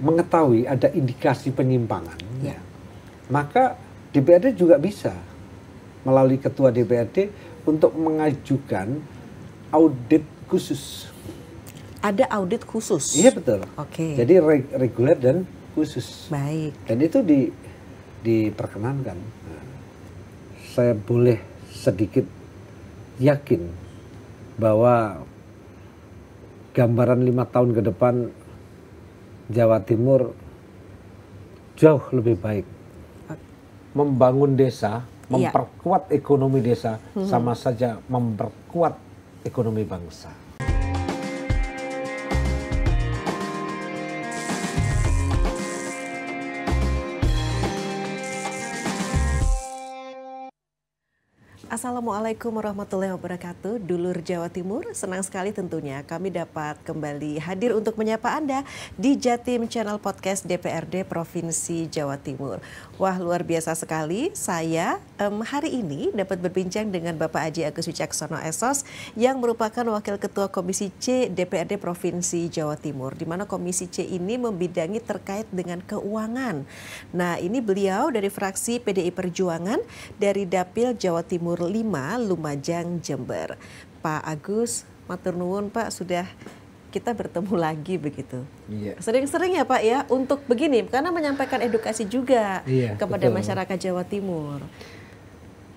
mengetahui ada indikasi penyimpangan, ya, maka DPRD juga bisa melalui ketua DPRD untuk mengajukan audit khusus. Ada audit khusus? Iya betul. Oke. Jadi reguler dan khusus. Baik. Dan itu diperkenankan. Nah, saya boleh sedikit yakin bahwa gambaran 5 tahun ke depan Jawa Timur jauh lebih baik. Membangun desa, memperkuat ekonomi desa, sama saja memperkuat ekonomi bangsa. Assalamualaikum warahmatullahi wabarakatuh. Dulur Jawa Timur, senang sekali tentunya kami dapat kembali hadir untuk menyapa Anda di Jatim Channel Podcast DPRD Provinsi Jawa Timur. Wah, luar biasa sekali. Saya hari ini dapat berbincang dengan Bapak Haji Agus Wicaksono SOS yang merupakan Wakil Ketua Komisi C DPRD Provinsi Jawa Timur, di mana Komisi C ini membidangi terkait dengan keuangan. Nah, ini beliau dari fraksi PDI Perjuangan dari Dapil Jawa Timur 5 Lumajang, Jember. Pak Agus, matur nuwun Pak, sudah kita bertemu lagi begitu. Iya. Sering-sering ya Pak ya untuk begini, karena menyampaikan edukasi juga kepada masyarakat Jawa Timur.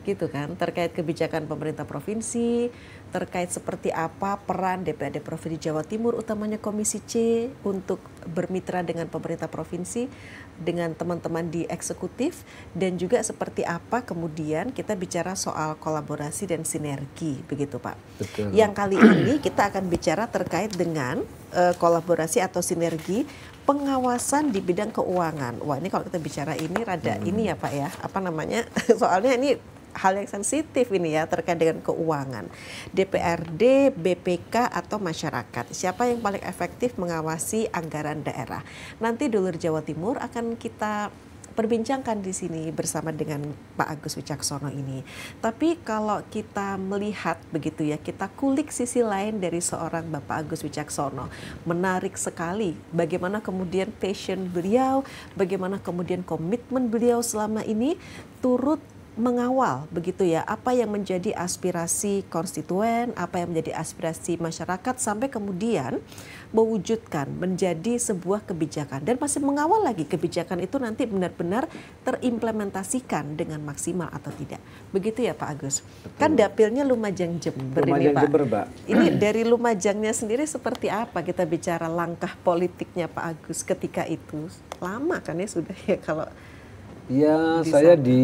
Gitu kan, terkait kebijakan pemerintah provinsi, terkait seperti apa peran DPRD Provinsi Jawa Timur, utamanya Komisi C untuk bermitra dengan pemerintah provinsi, dengan teman-teman di eksekutif, dan juga seperti apa kemudian kita bicara soal kolaborasi dan sinergi, begitu Pak. Betul. Yang kali ini kita akan bicara terkait dengan kolaborasi atau sinergi pengawasan di bidang keuangan. Wah, ini kalau kita bicara ini rada ini ya Pak ya, apa namanya, soalnya ini hal yang sensitif ini ya terkait dengan keuangan. DPRD, BPK atau masyarakat. Siapa yang paling efektif mengawasi anggaran daerah? Nanti Dulur Jawa Timur akan kita perbincangkan di sini bersama dengan Pak Agus Wicaksono ini. Tapi kalau kita melihat begitu ya, kita kulik sisi lain dari seorang Bapak Agus Wicaksono. Menarik sekali bagaimana kemudian passion beliau, bagaimana kemudian komitmen beliau selama ini turut mengawal begitu ya, apa yang menjadi aspirasi konstituen, apa yang menjadi aspirasi masyarakat sampai kemudian mewujudkan menjadi sebuah kebijakan dan masih mengawal lagi kebijakan itu nanti benar-benar terimplementasikan dengan maksimal atau tidak. Begitu ya Pak Agus. Betul. Kan dapilnya Lumajang Jember ini Pak. Jember, Pak. Ini dari Lumajangnya sendiri seperti apa kita bicara langkah politiknya Pak Agus ketika itu? Lama kan ya sudah ya kalau ya, saya di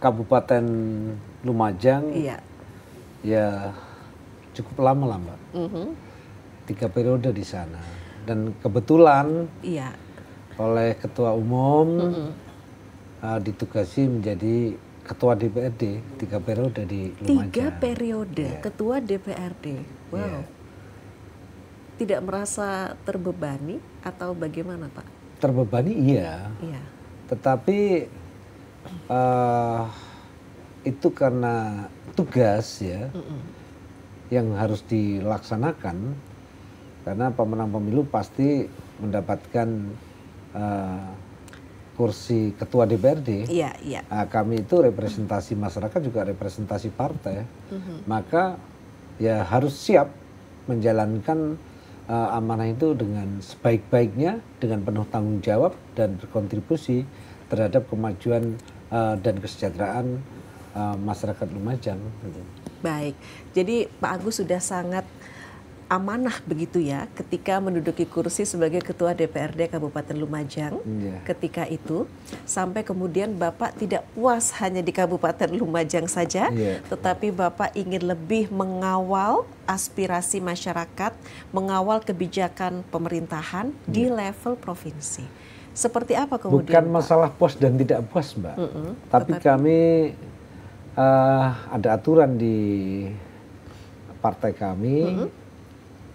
Kabupaten Lumajang, ya cukup lama lah Mbak. 3 periode di sana. Dan kebetulan oleh Ketua Umum ditugasi menjadi Ketua DPRD 3 periode di Lumajang. 3 periode Ketua DPRD, wow. Tidak merasa terbebani atau bagaimana Pak? Terbebani iya. Tetapi itu karena tugas ya yang harus dilaksanakan, karena pemenang pemilu pasti mendapatkan kursi ketua DPRD. Nah, kami itu representasi masyarakat juga representasi partai, maka ya harus siap menjalankan amanah itu dengan sebaik-baiknya, dengan penuh tanggung jawab dan berkontribusi terhadap kemajuan dan kesejahteraan masyarakat Lumajang. Baik, jadi Pak Agus sudah sangat amanah begitu ya ketika menduduki kursi sebagai Ketua DPRD Kabupaten Lumajang ketika itu, sampai kemudian Bapak tidak puas hanya di Kabupaten Lumajang saja, tetapi Bapak ingin lebih mengawal aspirasi masyarakat, mengawal kebijakan pemerintahan di level provinsi. Seperti apa kemudian? Bukan masalah puas dan tidak puas Mbak, tapi kami ada aturan di partai kami,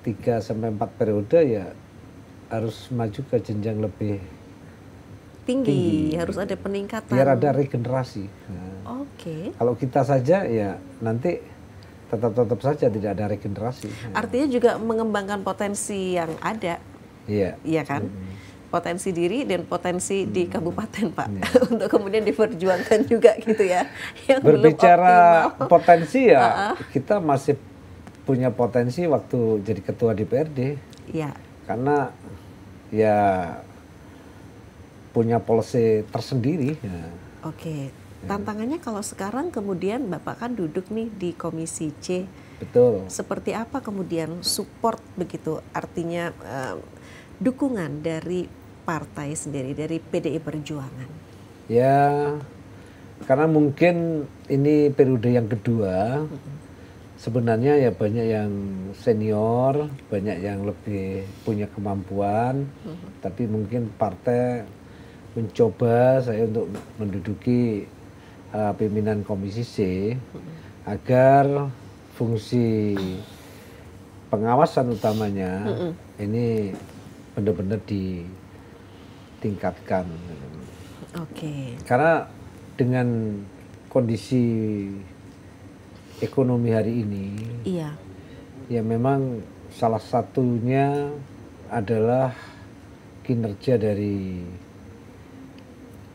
3-4 periode ya harus maju ke jenjang lebih tinggi. Harus ada peningkatan. Biar ada regenerasi. Nah, kalau kita saja ya nanti tetap saja tidak ada regenerasi. Artinya juga mengembangkan potensi yang ada. Iya kan? potensi diri dan potensi di kabupaten, Pak, untuk kemudian diperjuangkan juga gitu ya. Yang berbicara potensi ya, kita masih punya potensi waktu jadi ketua DPRD. Iya. Karena ya punya policy tersendiri. Ya. Oke. Tantangannya kalau sekarang kemudian Bapak kan duduk nih di Komisi C. Betul. Seperti apa kemudian support begitu, artinya dukungan dari partai sendiri, dari PDI Perjuangan? Ya, karena mungkin ini periode yang kedua, sebenarnya ya banyak yang senior, banyak yang lebih punya kemampuan, tapi mungkin partai mencoba saya untuk menduduki pimpinan Komisi C agar fungsi pengawasan utamanya ini benar-benar ditingkatkan. Oke. Karena dengan kondisi ekonomi hari ini, iya, ya memang salah satunya adalah kinerja dari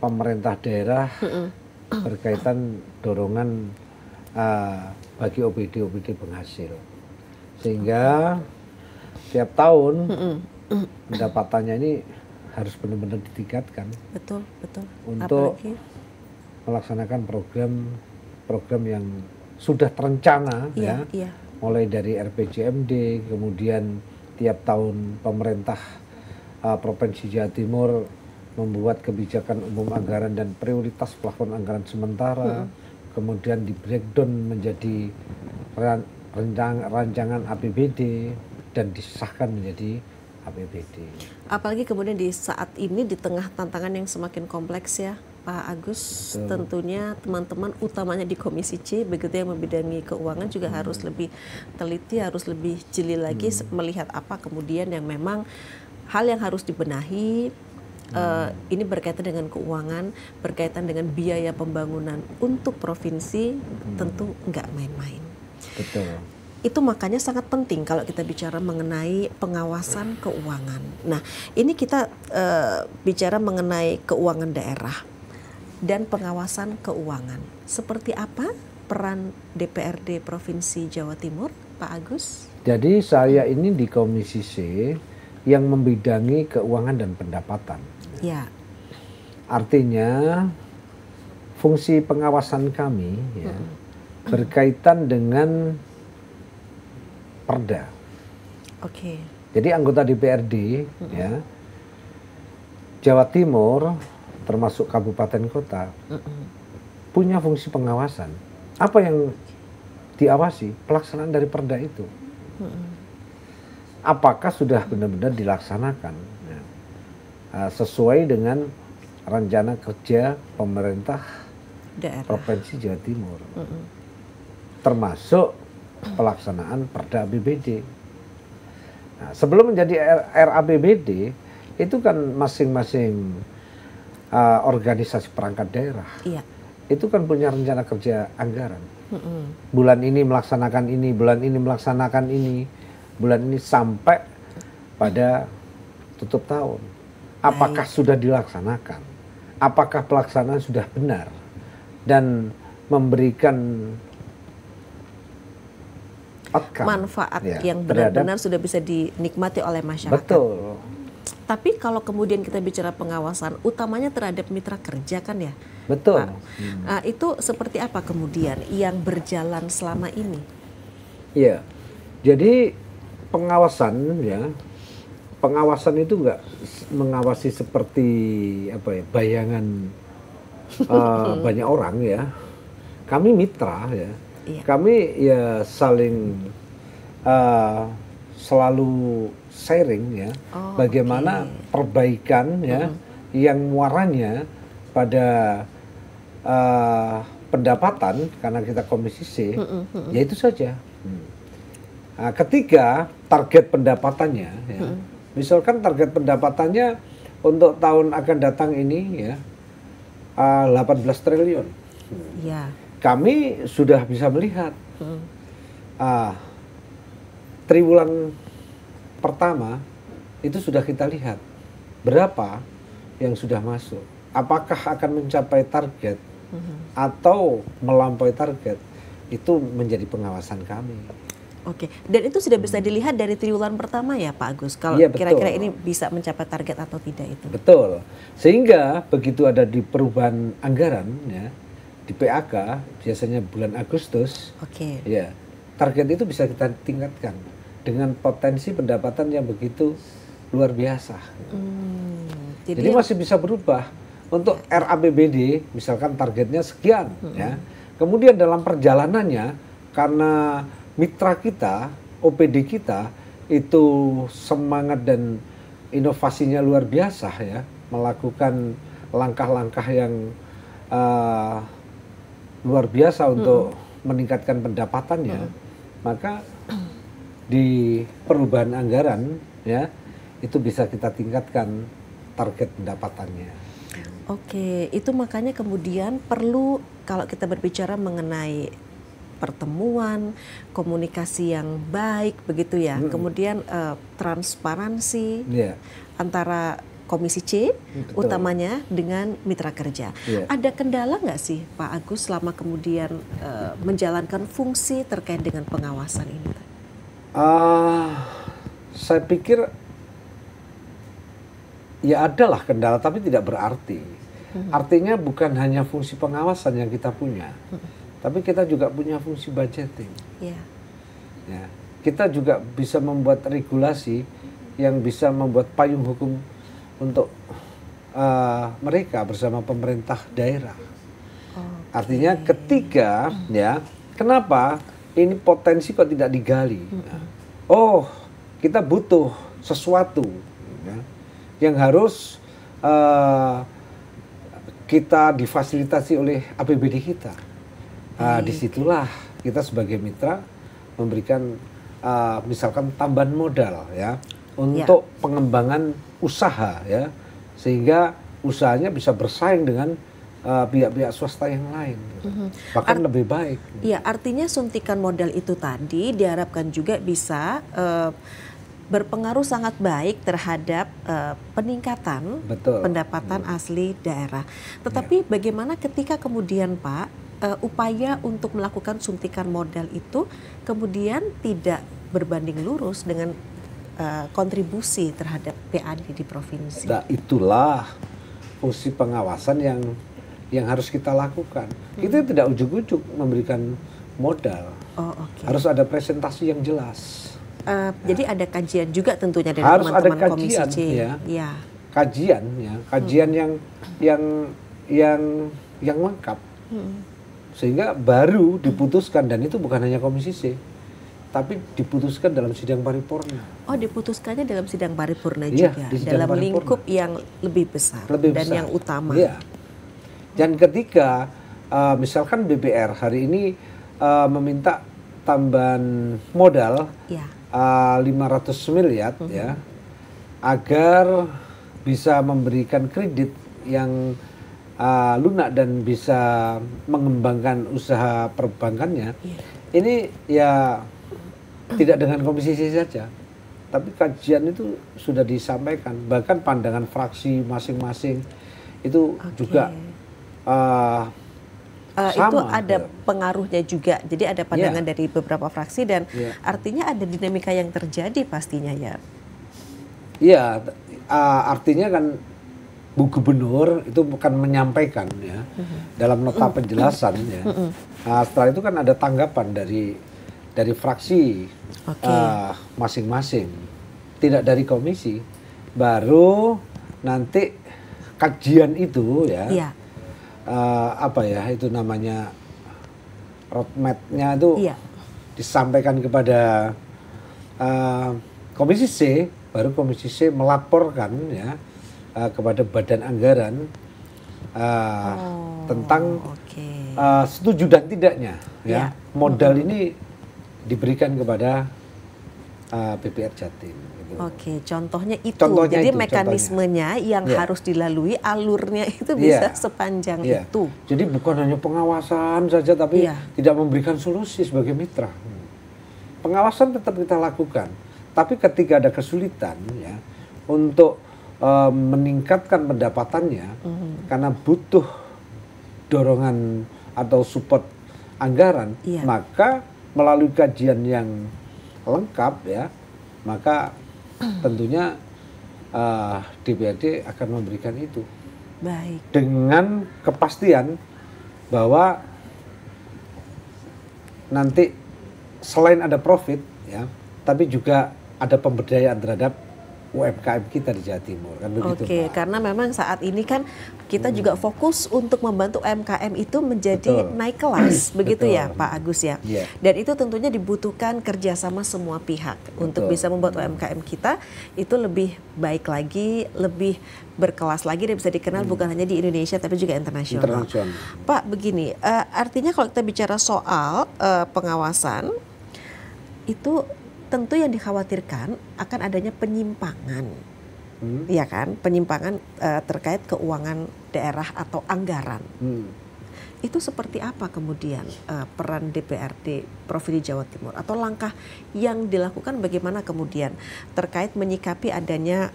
pemerintah daerah berkaitan dorongan bagi OPD penghasil, sehingga tiap tahun pendapatannya ini harus benar-benar ditingkatkan. Betul. Untuk melaksanakan program yang sudah terencana, iya. Mulai dari RPJMD, kemudian tiap tahun pemerintah Provinsi Jawa Timur membuat kebijakan umum anggaran dan prioritas plafon anggaran sementara, kemudian di breakdown menjadi rancangan APBD dan disahkan menjadi APBD. Apalagi kemudian di saat ini di tengah tantangan yang semakin kompleks ya, Pak Agus. Betul. Tentunya teman-teman utamanya di Komisi C begitu yang membidangi keuangan juga harus lebih teliti, harus lebih jeli lagi melihat apa kemudian yang memang hal yang harus dibenahi. Ini berkaitan dengan keuangan, berkaitan dengan biaya pembangunan untuk provinsi, tentu nggak main-main. Betul. Itu makanya sangat penting kalau kita bicara mengenai pengawasan keuangan. Nah, ini kita bicara mengenai keuangan daerah dan pengawasan keuangan. Seperti apa peran DPRD Provinsi Jawa Timur, Pak Agus? Jadi saya ini di Komisi C yang membidangi keuangan dan pendapatan. Ya. Artinya fungsi pengawasan kami berkaitan dengan Perda. Oke. Jadi anggota DPRD ya Jawa Timur termasuk kabupaten kota punya fungsi pengawasan. Apa yang diawasi? Pelaksanaan dari Perda itu. Apakah sudah benar-benar dilaksanakan sesuai dengan rencana kerja pemerintah daerah Provinsi Jawa Timur, termasuk pelaksanaan Perda APBD. Nah, sebelum menjadi RAPBD itu kan masing-masing organisasi perangkat daerah, itu kan punya rencana kerja anggaran. Bulan ini melaksanakan ini, bulan ini melaksanakan ini, bulan ini sampai pada tutup tahun. Apakah sudah dilaksanakan? Apakah pelaksanaan sudah benar dan memberikan manfaat yang benar-benar sudah bisa dinikmati oleh masyarakat? Betul. Tapi kalau kemudian kita bicara pengawasan, utamanya terhadap mitra kerja kan ya? Betul. Nah, itu seperti apa kemudian yang berjalan selama ini? Iya, jadi pengawasan pengawasan itu nggak mengawasi seperti apa ya bayangan banyak orang ya. Kami mitra ya. Iya. Kami ya saling selalu sharing ya. Bagaimana perbaikan ya yang muaranya pada pendapatan karena kita Komisi C, ya itu saja. Nah, ketika target pendapatannya ya, misalkan target pendapatannya untuk tahun akan datang ini ya 18 triliun. Ya. Kami sudah bisa melihat triwulan pertama itu sudah kita lihat berapa yang sudah masuk, apakah akan mencapai target atau melampaui target, itu menjadi pengawasan kami. Oke, dan itu sudah bisa dilihat dari triwulan pertama ya Pak Agus, kalau kira-kira ini bisa mencapai target atau tidak itu. Betul, sehingga begitu ada di perubahan anggaran ya, di PAK biasanya bulan Agustus, ya target itu bisa kita tingkatkan dengan potensi pendapatan yang begitu luar biasa. Jadi masih bisa berubah. Untuk RAPBD misalkan targetnya sekian ya, kemudian dalam perjalanannya karena mitra kita, OPD kita itu semangat dan inovasinya luar biasa ya, melakukan langkah-langkah yang luar biasa untuk meningkatkan pendapatannya, maka di perubahan anggaran ya itu bisa kita tingkatkan target pendapatannya. Oke, itu makanya kemudian perlu kalau kita berbicara mengenai pertemuan, komunikasi yang baik begitu ya, kemudian transparansi antara Komisi C utamanya dengan mitra kerja. Ada kendala nggak sih Pak Agus selama kemudian menjalankan fungsi terkait dengan pengawasan ini? Saya pikir ya adalah kendala, tapi tidak berarti. Artinya bukan hanya fungsi pengawasan yang kita punya, tapi kita juga punya fungsi budgeting. Ya, kita juga bisa membuat regulasi yang bisa membuat payung hukum untuk mereka bersama pemerintah daerah. Artinya ketika ya, kenapa ini potensi kok tidak digali? Oh, kita butuh sesuatu ya, yang harus kita difasilitasi oleh APBD kita. Disitulah kita sebagai mitra memberikan misalkan tambahan modal ya untuk pengembangan usaha ya, sehingga usahanya bisa bersaing dengan pihak-pihak swasta yang lain, bahkan lebih baik. Iya, artinya suntikan modal itu tadi diharapkan juga bisa berpengaruh sangat baik terhadap peningkatan pendapatan asli daerah. Tetapi bagaimana ketika kemudian Pak upaya untuk melakukan suntikan modal itu kemudian tidak berbanding lurus dengan kontribusi terhadap PAD di provinsi? Nah, itulah fungsi pengawasan yang harus kita lakukan. Kita tidak ujuk-ujuk memberikan modal. Harus ada presentasi yang jelas. Jadi ada kajian juga tentunya dari teman-teman Komisi C. Kajian yang lengkap, sehingga baru diputuskan, dan itu bukan hanya Komisi C, tapi diputuskan dalam sidang paripurna. Oh, diputuskannya dalam sidang paripurna juga, dalam lingkup yang lebih besar dan yang utama. Dan ketika misalkan BPR hari ini meminta tambahan modal 500 miliar ya, agar bisa memberikan kredit yang lunak dan bisa mengembangkan usaha perbankannya. Ini ya tidak dengan Komisi C saja, tapi kajian itu sudah disampaikan, bahkan pandangan fraksi masing-masing itu juga itu ada pengaruhnya juga. Jadi ada pandangan dari beberapa fraksi dan artinya ada dinamika yang terjadi pastinya ya. Iya, artinya kan Bu Gubernur itu bukan menyampaikan ya dalam nota penjelasan ya. Setelah itu kan ada tanggapan dari fraksi masing-masing, tidak dari komisi. Baru nanti kajian itu ya. Apa ya itu namanya, roadmap-nya itu disampaikan kepada Komisi C, baru Komisi C melaporkan ya kepada Badan Anggaran tentang setuju dan tidaknya ya modal ini diberikan kepada BPR Jatim. Oke, contohnya itu. Jadi mekanismenya yang harus dilalui, alurnya itu bisa sepanjang itu. Jadi bukan hanya pengawasan saja, tapi tidak memberikan solusi sebagai mitra. Pengawasan tetap kita lakukan, tapi ketika ada kesulitan ya untuk meningkatkan pendapatannya karena butuh dorongan atau support anggaran, maka melalui kajian yang lengkap ya, maka tentunya DPRD akan memberikan itu. Baik. Dengan kepastian bahwa nanti selain ada profit ya, tapi juga ada pemberdayaan terhadap UMKM kita di Jawa Timur, kan begitu. Oke, Pak. Karena memang saat ini kan kita juga fokus untuk membantu UMKM itu menjadi naik kelas, begitu ya Pak Agus ya. Dan itu tentunya dibutuhkan kerjasama semua pihak untuk bisa membuat UMKM kita itu lebih baik lagi, lebih berkelas lagi dan bisa dikenal bukan hanya di Indonesia tapi juga internasional. Pak, begini, artinya kalau kita bicara soal pengawasan itu tentu yang dikhawatirkan akan adanya penyimpangan, ya kan, penyimpangan terkait keuangan daerah atau anggaran. Itu seperti apa kemudian peran DPRD Provinsi Jawa Timur atau langkah yang dilakukan bagaimana kemudian terkait menyikapi adanya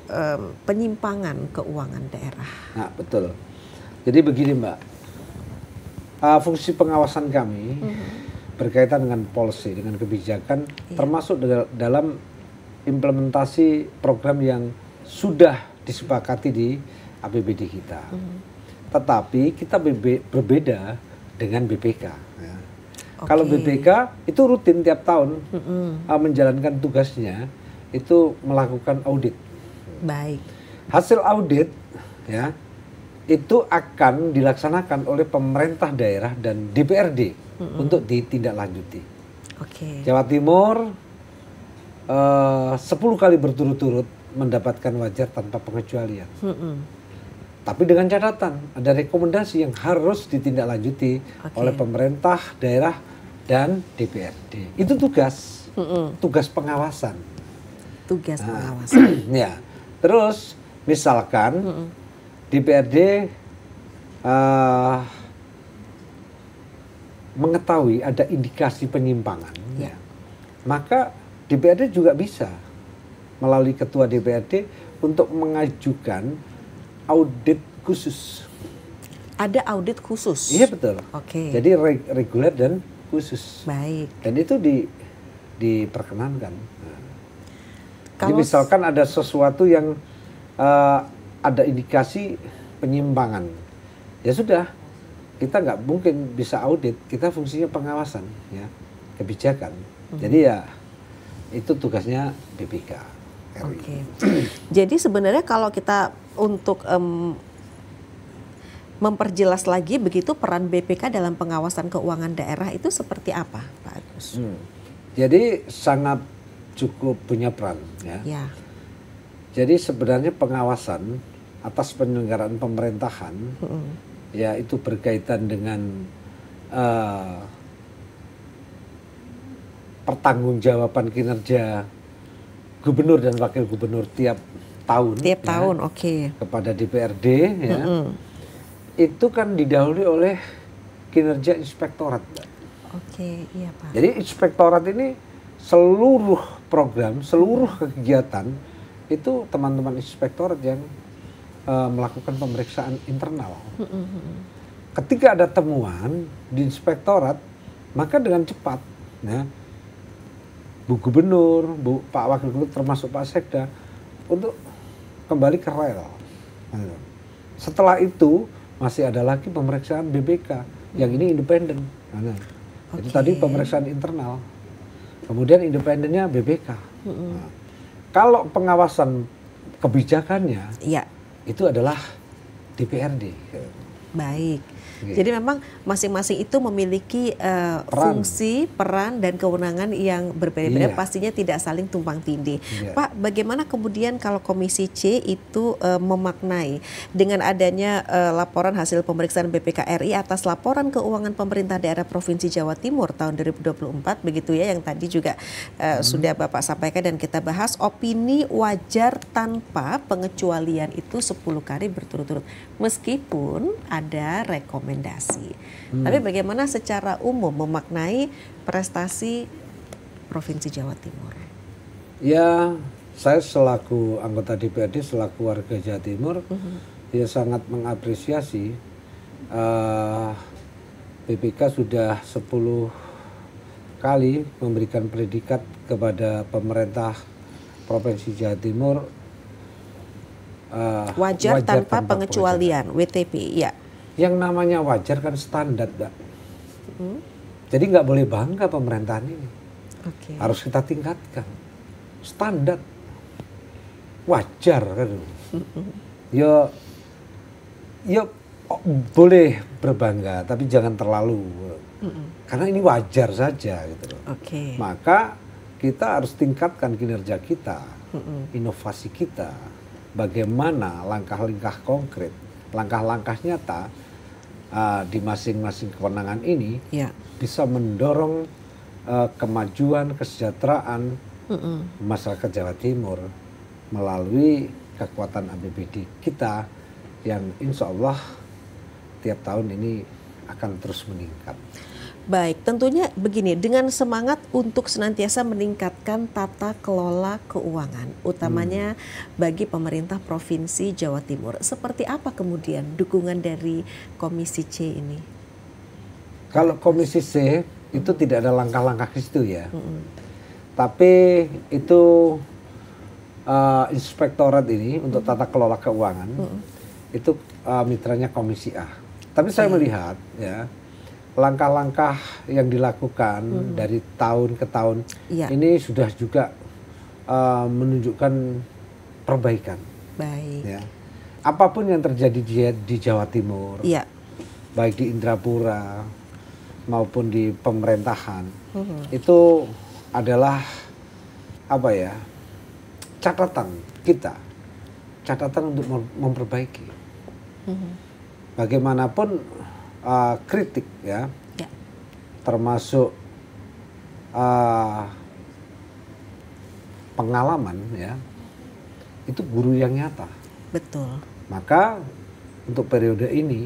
penyimpangan keuangan daerah? Nah, betul. Jadi begini Mbak, fungsi pengawasan kami berkaitan dengan policy, dengan kebijakan, termasuk dalam implementasi program yang sudah disepakati di APBD kita. Tetapi kita berbeda dengan BPK. Ya. Kalau BPK itu rutin tiap tahun menjalankan tugasnya itu melakukan audit. Baik. Hasil audit ya itu akan dilaksanakan oleh pemerintah daerah dan DPRD untuk ditindaklanjuti. Jawa Timur 10 kali berturut-turut mendapatkan wajar tanpa pengecualian. Tapi dengan catatan ada rekomendasi yang harus ditindaklanjuti oleh pemerintah daerah dan DPRD. Itu tugas pengawasan. Tugas pengawasan. Ya. Terus misalkan DPRD mengetahui ada indikasi penyimpangan, maka DPRD juga bisa melalui ketua DPRD untuk mengajukan audit khusus. Ada audit khusus? Iya betul. Jadi reguler dan khusus. Baik. Dan itu diperkenankan. Jadi misalkan ada sesuatu yang ada indikasi penyimpangan, ya sudah. Kita nggak mungkin bisa audit, kita fungsinya pengawasan, ya, kebijakan. Jadi ya itu tugasnya BPK. Jadi sebenarnya kalau kita untuk memperjelas lagi begitu peran BPK dalam pengawasan keuangan daerah itu seperti apa, Pak Agus? Jadi sangat cukup punya peran, ya. Jadi sebenarnya pengawasan atas penyelenggaraan pemerintahan. Ya itu berkaitan dengan pertanggungjawaban kinerja gubernur dan wakil gubernur tiap tahun. Kepada DPRD, ya. Itu kan didahului oleh kinerja inspektorat. Iya Pak. Jadi inspektorat ini seluruh program, seluruh kegiatan itu teman-teman inspektorat yang melakukan pemeriksaan internal. Ketika ada temuan di inspektorat, maka dengan cepat, ya, Bu Gubernur, Pak Wakil Gubernur, termasuk Pak Sekda, untuk kembali ke rel. Setelah itu masih ada lagi pemeriksaan BPK, yang ini independen. Itu tadi pemeriksaan internal, kemudian independennya BPK. Kalau pengawasan kebijakannya, itu adalah DPRD. Baik. Jadi memang masing-masing itu memiliki fungsi, peran, dan kewenangan yang berbeda-beda, pastinya tidak saling tumpang tindih. Pak, bagaimana kemudian kalau Komisi C itu memaknai dengan adanya laporan hasil pemeriksaan BPK RI atas laporan keuangan pemerintah daerah Provinsi Jawa Timur tahun 2024, begitu ya, yang tadi juga sudah Bapak sampaikan dan kita bahas, opini wajar tanpa pengecualian itu 10 kali berturut-turut, meskipun ada rekomendasi. Tapi bagaimana secara umum memaknai prestasi Provinsi Jawa Timur? Ya, saya selaku anggota DPRD, selaku warga Jawa Timur, ya sangat mengapresiasi BPK sudah 10 kali memberikan predikat kepada pemerintah Provinsi Jawa Timur wajar tanpa pengecualian, WTP, ya. Yang namanya wajar kan standar, Mbak. Jadi nggak boleh bangga pemerintahan ini. Harus kita tingkatkan standar wajar kan. Ya boleh berbangga, tapi jangan terlalu. Karena ini wajar saja gitu loh. Maka kita harus tingkatkan kinerja kita, inovasi kita, bagaimana langkah-langkah konkret, langkah-langkah nyata di masing-masing kewenangan ini bisa mendorong kemajuan, kesejahteraan masyarakat Jawa Timur melalui kekuatan APBD kita yang insya Allah tiap tahun ini akan terus meningkat. Baik, tentunya begini, dengan semangat untuk senantiasa meningkatkan tata kelola keuangan, utamanya bagi pemerintah Provinsi Jawa Timur. Seperti apa kemudian dukungan dari Komisi C ini? Kalau Komisi C itu tidak ada langkah-langkah ke situ ya. Tapi itu inspektorat ini untuk tata kelola keuangan itu mitranya Komisi A. Tapi saya melihat ya langkah-langkah yang dilakukan dari tahun ke tahun ini sudah juga menunjukkan perbaikan. Baik. Ya. Apapun yang terjadi di Jawa Timur, baik di Indrapura maupun di pemerintahan, itu adalah apa ya? Catatan kita, catatan untuk memperbaiki. Bagaimanapun kritik ya, termasuk pengalaman ya, itu guru yang nyata. Betul. Maka untuk periode ini,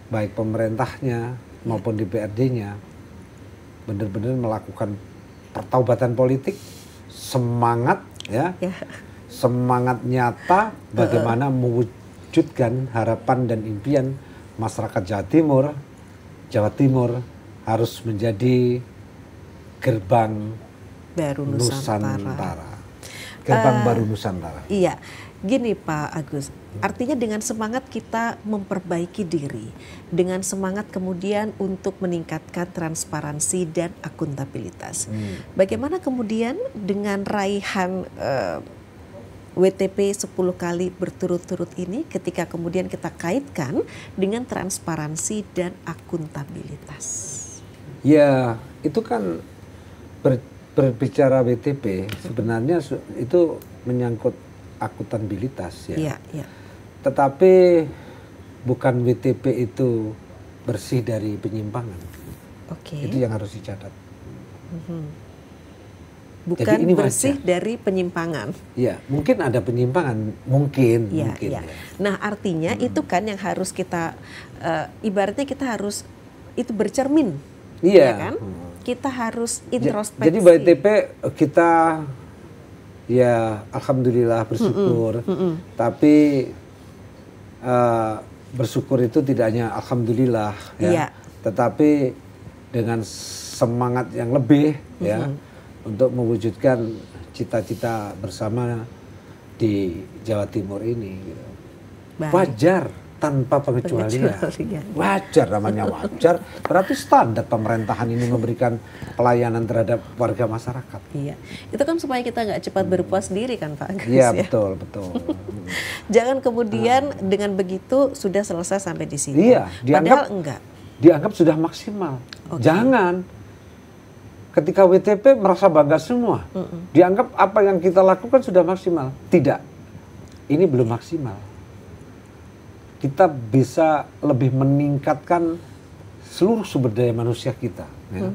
baik pemerintahnya maupun DPRD-nya benar-benar melakukan pertaubatan politik, semangat ya, semangat nyata bagaimana mewujudkan harapan dan impian masyarakat Jawa Timur harus menjadi gerbang baru Nusantara. Gerbang baru Nusantara. Iya, gini Pak Agus, artinya dengan semangat kita memperbaiki diri, dengan semangat kemudian untuk meningkatkan transparansi dan akuntabilitas. Bagaimana kemudian dengan raihan WTP 10 kali berturut-turut ini ketika kemudian kita kaitkan dengan transparansi dan akuntabilitas? Ya, itu kan berbicara WTP sebenarnya itu menyangkut akuntabilitas ya. Tetapi bukan WTP itu bersih dari penyimpangan. Itu yang harus dicatat. Bukan bersih dari penyimpangan. Ya, mungkin ada penyimpangan, mungkin. Ya. Nah, artinya itu kan yang harus kita ibaratnya kita harus itu bercermin, ya kan? Kita harus introspeksi. Jadi WTP kita ya alhamdulillah bersyukur, tapi bersyukur itu tidak hanya alhamdulillah ya, tetapi dengan semangat yang lebih ya. Untuk mewujudkan cita-cita bersama di Jawa Timur ini. Gitu. Wajar tanpa pengecualian. Wajar namanya wajar. Berarti standar pemerintahan ini memberikan pelayanan terhadap warga masyarakat. Iya, itu kan supaya kita nggak cepat berpuas diri kan Pak Agus. Iya betul. Jangan kemudian dengan begitu sudah selesai sampai di situ. Iya, padahal enggak. Dianggap sudah maksimal. Jangan. Ketika WTP merasa bangga semua, dianggap apa yang kita lakukan sudah maksimal. Tidak, ini belum maksimal. Kita bisa lebih meningkatkan seluruh sumber daya manusia kita. Ya.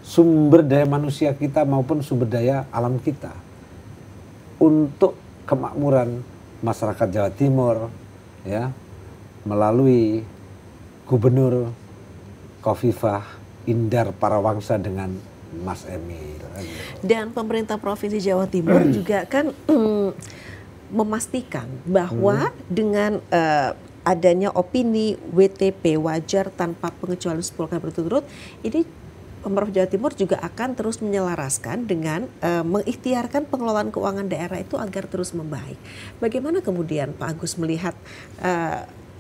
Sumber daya manusia kita maupun sumber daya alam kita. Untuk kemakmuran masyarakat Jawa Timur, ya, melalui Gubernur Khofifah Indar Parawangsa dengan Mas Emil. Dan pemerintah Provinsi Jawa Timur juga kan memastikan bahwa dengan adanya opini WTP wajar tanpa pengecualian 10 kali berturut-turut, ini Pemprov Jawa Timur juga akan terus menyelaraskan dengan mengikhtiarkan pengelolaan keuangan daerah itu agar terus membaik. Bagaimana kemudian Pak Agus melihat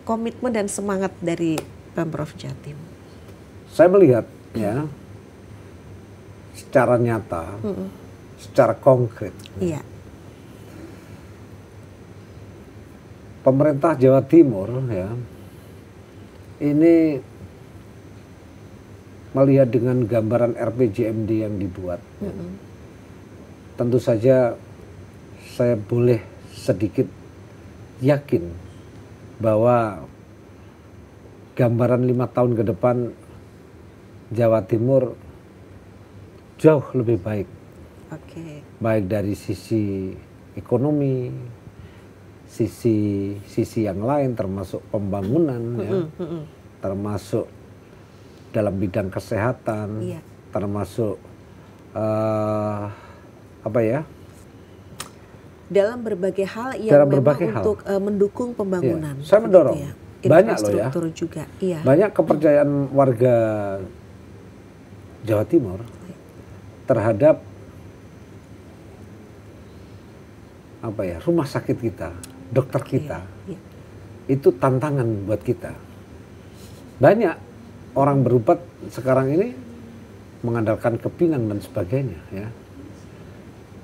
komitmen dan semangat dari Pemprov Jawa Timur? Saya melihat ya secara nyata, secara konkret. Iya. Pemerintah Jawa Timur ya ini melihat dengan gambaran RPJMD yang dibuat. Tentu saja saya boleh sedikit yakin bahwa gambaran 5 tahun ke depan Jawa Timur jauh lebih baik. Baik dari sisi ekonomi, sisi yang lain termasuk pembangunan, ya, termasuk dalam bidang kesehatan, termasuk dalam berbagai hal yang untuk mendukung pembangunan. Saya mendorong banyak loh ya, juga. Banyak kepercayaan warga Jawa Timur terhadap rumah sakit kita, dokter kita. Itu tantangan buat kita. Banyak orang berobat sekarang ini mengandalkan kepingan dan sebagainya, ya.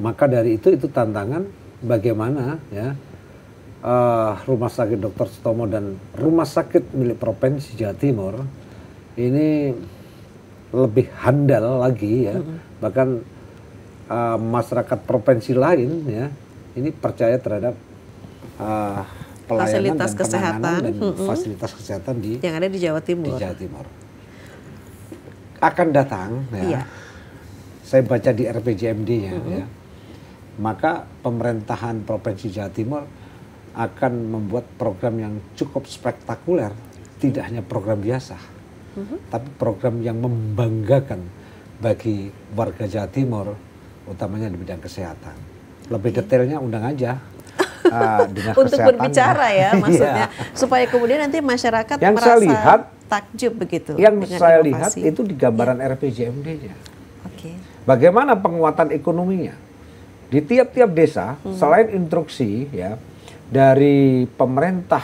Maka dari itu tantangan bagaimana ya Rumah Sakit Dr. Sutomo dan rumah sakit milik Provinsi Jawa Timur ini lebih handal lagi ya. Bahkan masyarakat provinsi lain ya ini percaya terhadap pelayanan fasilitas dan kesehatan dan fasilitas kesehatan yang ada di Jawa Timur. Di Jawa Timur. Akan datang ya. Saya baca di RPJMD-nya ya. Maka pemerintahan Provinsi Jawa Timur akan membuat program yang cukup spektakuler, tidak hanya program biasa. Tapi program yang membanggakan bagi warga Jawa Timur, utamanya di bidang kesehatan. Lebih detailnya undang aja. Untuk berbicara ya maksudnya supaya kemudian nanti masyarakat yang merasa saya lihat, takjub begitu. Yang saya lihat itu di gambaran RPJMD-nya. Bagaimana penguatan ekonominya di tiap-tiap desa selain instruksi ya dari pemerintah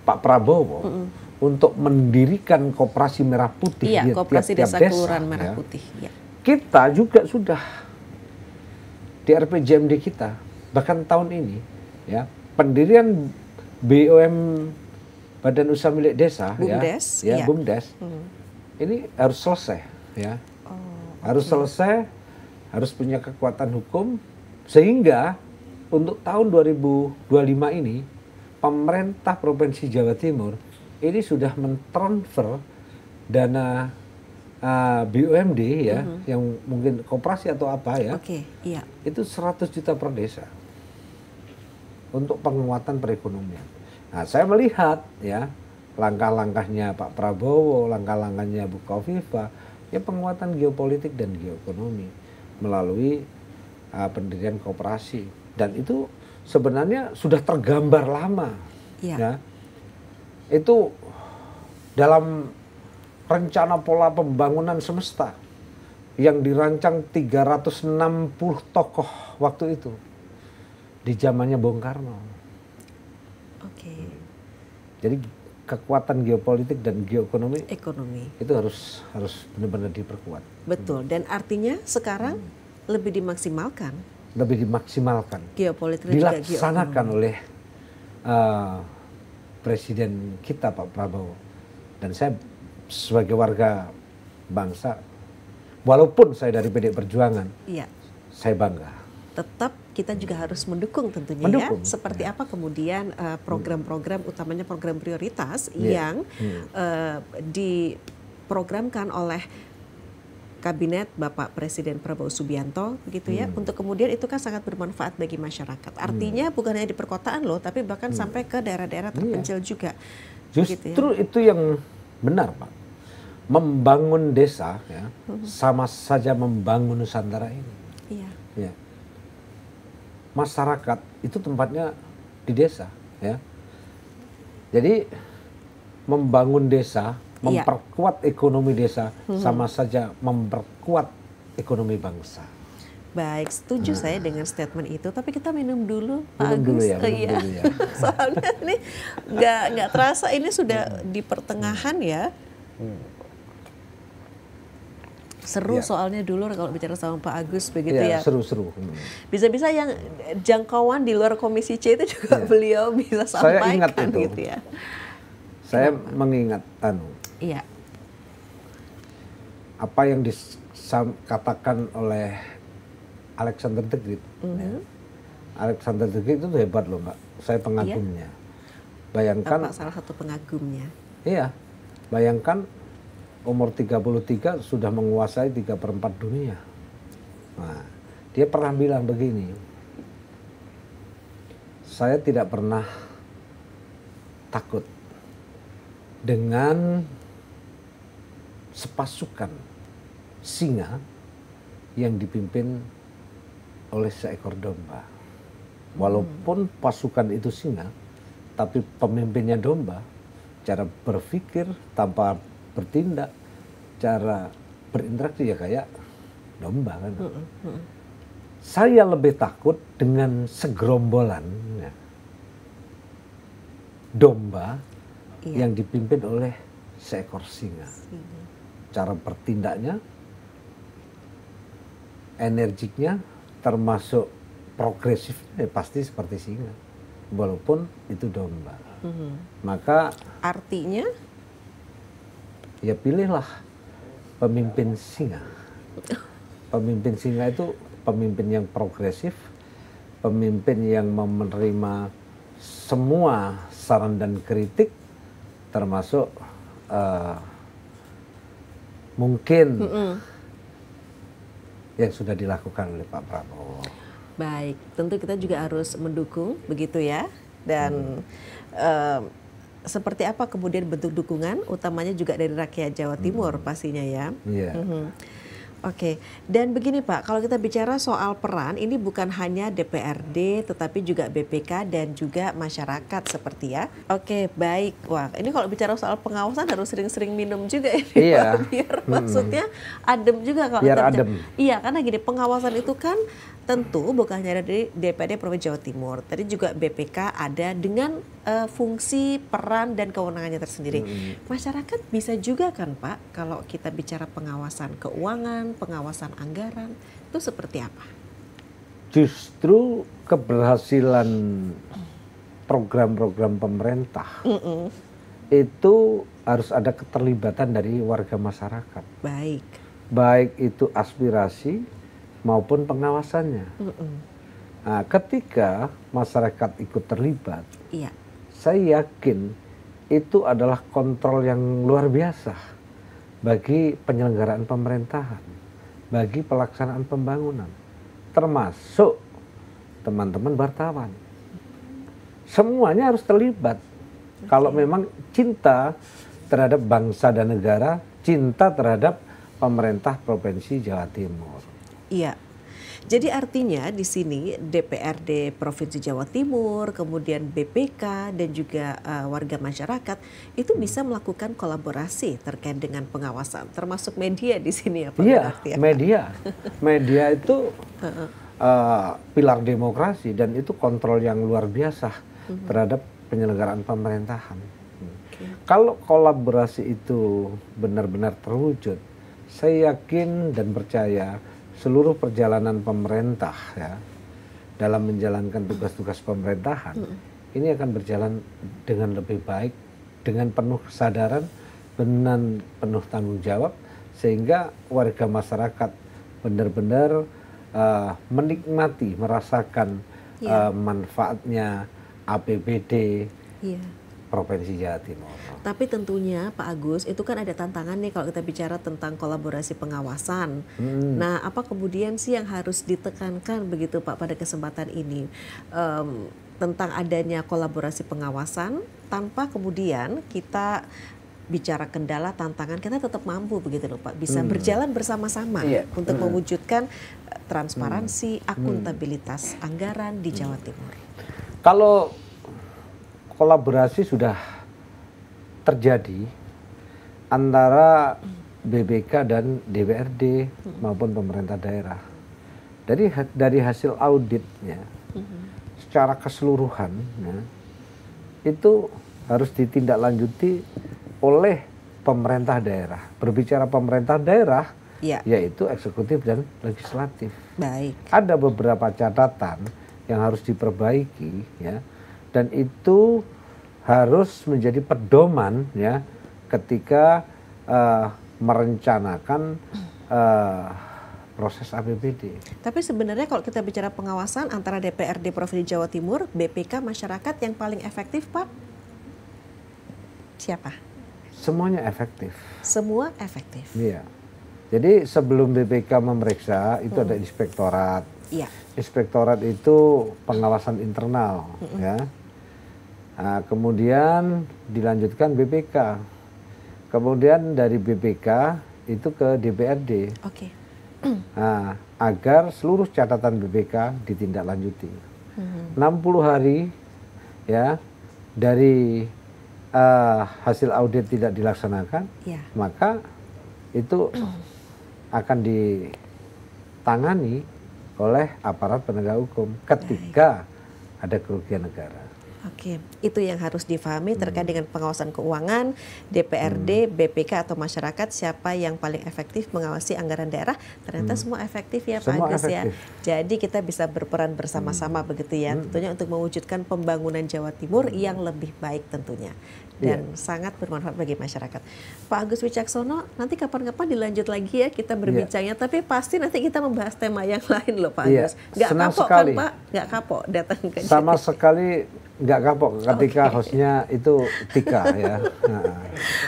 Pak Prabowo untuk mendirikan koperasi merah putih di koperasi tiap-tiap desa kelurahan merah ya. Putih. Kita juga sudah di RPJMD kita bahkan tahun ini ya pendirian BUM Badan Usaha Milik Desa BUMDes, BUMDes ini harus selesai ya. Harus selesai, harus punya kekuatan hukum sehingga untuk tahun 2025 ini pemerintah Provinsi Jawa Timur ini sudah mentransfer dana BUMD ya yang mungkin koperasi atau apa ya. Itu 100 juta per desa. Untuk penguatan perekonomian. Nah, saya melihat ya langkah-langkahnya Pak Prabowo, langkah-langkahnya Bu Khofifah, ya penguatan geopolitik dan geoekonomi melalui pendirian koperasi. Dan itu sebenarnya sudah tergambar lama. Ya. Itu dalam rencana pola pembangunan semesta yang dirancang 360 tokoh waktu itu. Di zamannya Bung Karno. Jadi kekuatan geopolitik dan geoekonomi itu harus benar-benar diperkuat. Betul. Dan artinya sekarang lebih dimaksimalkan. Geopolitik dilaksanakan oleh Presiden kita Pak Prabowo. Dan saya sebagai warga bangsa, walaupun saya dari PD Perjuangan, saya bangga. Tetap kita juga harus mendukung tentunya ya. Seperti apa kemudian program-program utamanya program prioritas yang diprogramkan oleh Kabinet Bapak Presiden Prabowo Subianto begitu ya. Untuk kemudian itu kan sangat bermanfaat bagi masyarakat. Artinya bukan hanya di perkotaan loh, tapi bahkan sampai ke daerah-daerah terpencil juga. Justru itu yang benar Pak. membangun desa ya, sama saja membangun Nusantara ini. Iya. Ya. Masyarakat itu tempatnya di desa ya. Jadi membangun desa, memperkuat ekonomi desa sama saja memperkuat ekonomi bangsa. Baik, setuju saya dengan statement itu. Tapi kita minum dulu, Pak Minum Agus. dulu ya, minum dulu ya. Soalnya ini nggak terasa ini sudah di pertengahan ya. Seru soalnya dulu kalau bicara sama Pak Agus begitu ya. Seru-seru. Bisa-bisa yang jangkauan di luar Komisi C itu juga beliau bisa sampaikan. Saya ingat itu. Gitu ya. Saya mengingat Iya. apa yang dikatakan oleh Alexander the Great. Ya. Alexander the Great itu hebat loh, Mbak. Saya pengagumnya. Bayangkan. Apa salah satu pengagumnya? Iya. Bayangkan umur 33 sudah menguasai 3/4 dunia. Nah, dia pernah bilang begini. Saya tidak pernah takut dengan sepasukan singa yang dipimpin oleh seekor domba. Walaupun pasukan itu singa, tapi pemimpinnya domba, cara berpikir tanpa bertindak, cara berinteraksi ya kayak domba kan. Saya lebih takut dengan segerombolan ya, domba yang dipimpin oleh seekor singa. Cara bertindaknya, energiknya, termasuk progresifnya pasti seperti singa, walaupun itu domba. Maka artinya ya pilihlah pemimpin singa. Pemimpin singa itu pemimpin yang progresif, pemimpin yang menerima semua saran dan kritik, termasuk mungkin yang sudah dilakukan oleh Pak Prabowo. Baik, tentu kita juga harus mendukung begitu ya. Dan seperti apa kemudian bentuk dukungan, utamanya juga dari rakyat Jawa Timur pastinya ya. Oke, dan begini Pak, kalau kita bicara soal peran, ini bukan hanya DPRD, tetapi juga BPK dan juga masyarakat seperti ya. Oke, baik. Wah, ini kalau bicara soal pengawasan harus sering-sering minum juga ini Pak, biar maksudnya adem juga kalau biar kita adem. Iya, karena gini, pengawasan itu kan tentu bukan hanya dari DPRD Provinsi Jawa Timur, tadi juga BPK ada dengan fungsi, peran, dan kewenangannya tersendiri. Masyarakat bisa juga kan Pak, kalau kita bicara pengawasan keuangan, pengawasan anggaran, itu seperti apa? Justru keberhasilan program-program pemerintah itu harus ada keterlibatan dari warga masyarakat. Baik. Baik itu aspirasi maupun pengawasannya. Nah, ketika masyarakat ikut terlibat, saya yakin itu adalah kontrol yang luar biasa bagi penyelenggaraan pemerintahan, bagi pelaksanaan pembangunan, termasuk teman-teman wartawan. Semuanya harus terlibat. Kalau memang cinta terhadap bangsa dan negara, cinta terhadap pemerintah Provinsi Jawa Timur. Iya. Jadi artinya di sini DPRD Provinsi Jawa Timur, kemudian BPK dan juga warga masyarakat itu bisa melakukan kolaborasi terkait dengan pengawasan, termasuk media di sini ya Pak? Iya, media. Media itu pilar demokrasi dan itu kontrol yang luar biasa terhadap penyelenggaraan pemerintahan. Kalau kolaborasi itu benar-benar terwujud, saya yakin dan percaya seluruh perjalanan pemerintah ya dalam menjalankan tugas-tugas pemerintahan ini akan berjalan dengan lebih baik, dengan penuh kesadaran, dengan penuh tanggung jawab, sehingga warga masyarakat benar-benar menikmati, merasakan manfaatnya APBD Provinsi Jawa Timur. Tapi tentunya Pak Agus, itu kan ada tantangan nih kalau kita bicara tentang kolaborasi pengawasan. Nah, apa kemudian sih yang harus ditekankan begitu Pak pada kesempatan ini tentang adanya kolaborasi pengawasan tanpa kemudian kita bicara kendala, tantangan, kita tetap mampu begitu loh Pak, bisa berjalan bersama-sama untuk mewujudkan transparansi, akuntabilitas anggaran di Jawa Timur. Kalau kolaborasi sudah terjadi antara BPK dan DPRD maupun pemerintah daerah, dari hasil auditnya secara keseluruhan itu harus ditindaklanjuti oleh pemerintah daerah. Berbicara pemerintah daerah, yaitu eksekutif dan legislatif. Baik. Ada beberapa catatan yang harus diperbaiki, ya, dan itu harus menjadi pedoman, ya, ketika merencanakan proses APBD. Tapi sebenarnya kalau kita bicara pengawasan antara DPRD Provinsi Jawa Timur, BPK, masyarakat, yang paling efektif Pak, siapa? Semuanya efektif. Semua efektif. Iya. Jadi sebelum BPK memeriksa itu ada inspektorat. Iya. Inspektorat itu pengawasan internal, ya. Nah, kemudian dilanjutkan BPK. Kemudian dari BPK itu ke DPRD. Oke. Nah, agar seluruh catatan BPK ditindaklanjuti. 60 hari, ya, dari hasil audit tidak dilaksanakan, maka itu akan ditangani oleh aparat penegak hukum ketika ada kerugian negara. Oke, itu yang harus difahami terkait dengan pengawasan keuangan, DPRD, BPK atau masyarakat, siapa yang paling efektif mengawasi anggaran daerah. Ternyata semua efektif ya Pak Agus ya. Jadi kita bisa berperan bersama-sama begitu ya, tentunya untuk mewujudkan pembangunan Jawa Timur yang lebih baik tentunya. Dan sangat bermanfaat bagi masyarakat. Pak Agus Wicaksono, nanti kapan-kapan dilanjut lagi ya kita berbincangnya, tapi pasti nanti kita membahas tema yang lain loh Pak Agus. Nggak kapok kan Pak? Nggak kapok datang ke sama sekali. Nggak kapok ketika hostnya itu Tika ya.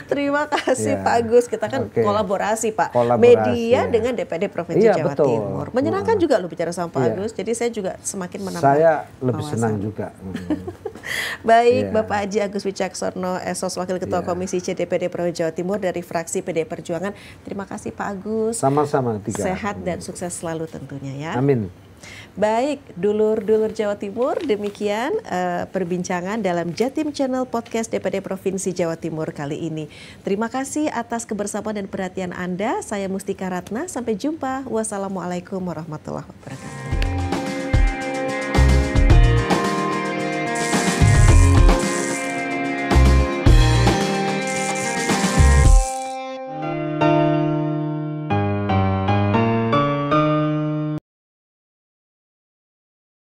Terima kasih Pak Agus, kita kan kolaborasi Pak, media dengan DPRD Provinsi Jawa Timur. Menyenangkan juga lo bicara sama Pak Agus, jadi saya juga semakin menambah saya lebih senang juga. Baik, Bapak Haji Agus Wicaksono, SOS Wakil Ketua Komisi C DPRD Provinsi Jawa Timur dari fraksi PDI Perjuangan. Terima kasih Pak Agus. Sama-sama Tika. Sehat dan sukses selalu tentunya ya. Amin. Baik, dulur-dulur Jawa Timur, demikian perbincangan dalam Jatim Channel Podcast DPRD Provinsi Jawa Timur kali ini. Terima kasih atas kebersamaan dan perhatian Anda. Saya Mustika Ratna, sampai jumpa. Wassalamualaikum warahmatullahi wabarakatuh.